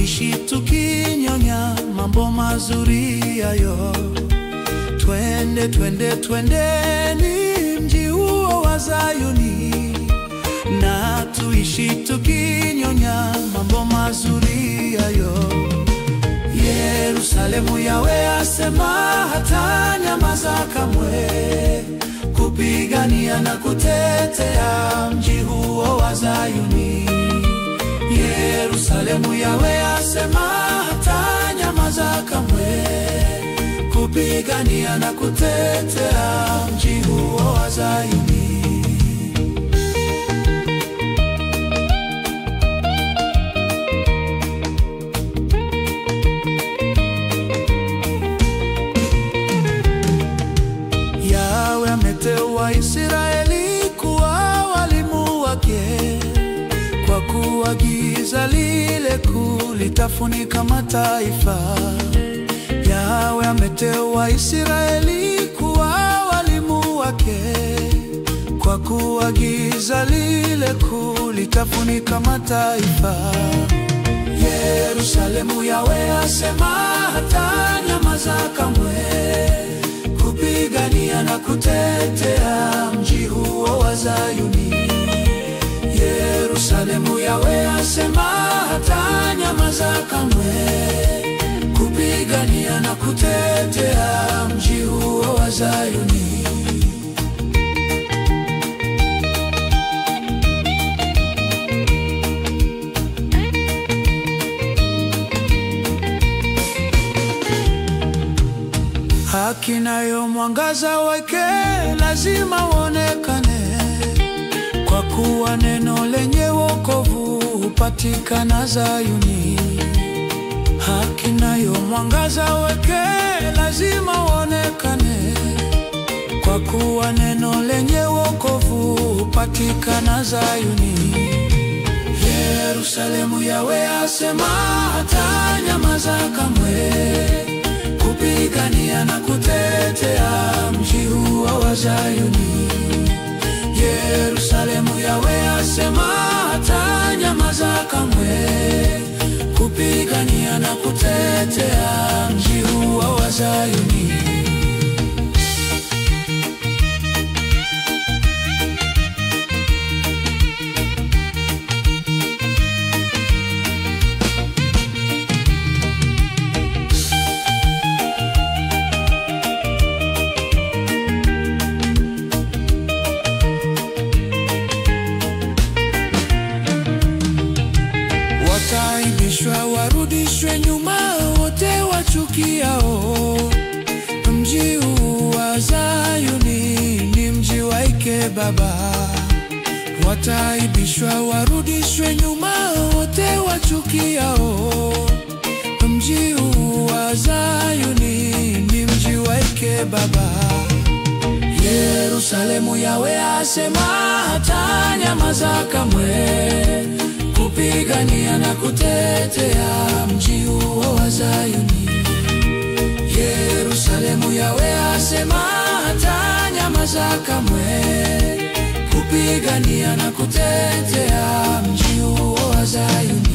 tuishi tukinyonya mambo mazuri yayo. Twende, twende, twendeni mji huo wa Zayuni, na tuishi tukinyonya mambo mazuri yayo. Yerusalemu Yawe asema hata nyamaza kamwe, kupigania na kutetea mji huo wa Zayuni. Yerusalemu Yawe asema hata nyamaza kamwe, kupigania na kutetea mji huo wa Zayuni. Yawe ameteua Israeli kuwa walimu wake, kwa kuwa giza lile kuu litafunika mataifa. Yawe ameteua Israeli kuwa walimu wake, kwa kuwa giza lile kuu litafunika mataifa. Yerusalemu Yawe asema hata nyamaza kamwe, kupigania na kutetea mji huo wa Zayuni. Yerusalemu Yawe asema hata nyamaza kamwe, kupigania na kutetea mji huo wa Zayuni. Haki nayo mwangaza wake lazima uonekane, kwa kuwa neno lenye wokovu hupatikana Zayuni. Haki nayo mwangaza wake lazima uonekane, kwa kuwa neno lenye wokovu hupatikana Zayuni. Yerusalemu Yawe asema hata nyamaza kamwe, kupigania na kutetea mji huo wa Zayuni. Yerusalemu Yawe asema hata nyamaza kamwe, kupigania na kutetea mji huo wa Zayuni. Wataibishwa warudishwe nyuma wote wachukiao mji huu wa Zayuni, ni mji wake Baba. Wataibishwa warudishwe nyuma wote wachukiao mji huu wa Zayuni, ni mji wake Baba. Yerusalemu Yawe asema hata nyamaza kamwe, kupigania na kutetea mji huo wa Zayuni. Yerusalemu Yawe asema hata nyamaza kamwe, kupigania na kutetea mji huo wa Zayuni.